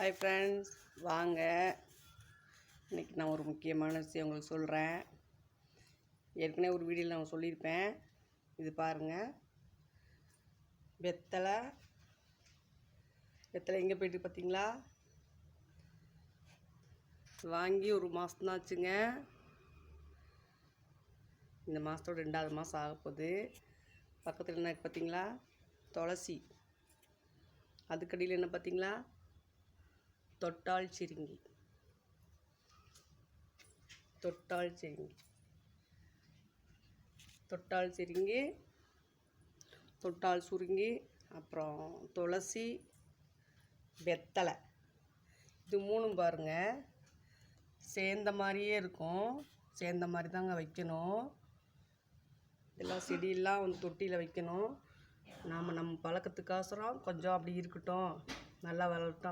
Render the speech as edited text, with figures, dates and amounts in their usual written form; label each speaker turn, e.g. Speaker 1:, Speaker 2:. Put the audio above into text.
Speaker 1: Hi friends, வாங்க. இன்றைக்கி நான் ஒரு முக்கியமான விஷயம் உங்களுக்கு சொல்கிறேன். ஏற்கனவே ஒரு வீடியோவில் நான் சொல்லியிருப்பேன். இது பாருங்கள், வெத்தலை எங்கே போய்ட்டு பார்த்தீங்களா? வாங்கி ஒரு மாதம் ஆச்சுங்க. இந்த மாதத்தோட 2வது மாதம் ஆக போகுது. பக்கத்தில் என்ன பார்த்தீங்களா? துளசி. அதுக்கடியில் என்ன பார்த்தீங்களா? தொட்டால் சிறுங்கி. தொட்டால் சுருங்கி, அப்புறம் துளசி, வெத்தலை. இது 3 பாருங்கள், சேர்ந்த மாதிரியே இருக்கும். சேர்ந்த மாதிரி தாங்க வைக்கணும். இதெல்லாம் செடியெல்லாம் வந்து தொட்டியில் வைக்கணும். நம்ம பழக்கத்துக்கோசரம் கொஞ்சம் அப்படி இருக்கட்டும், நல்லா வளரட்டும்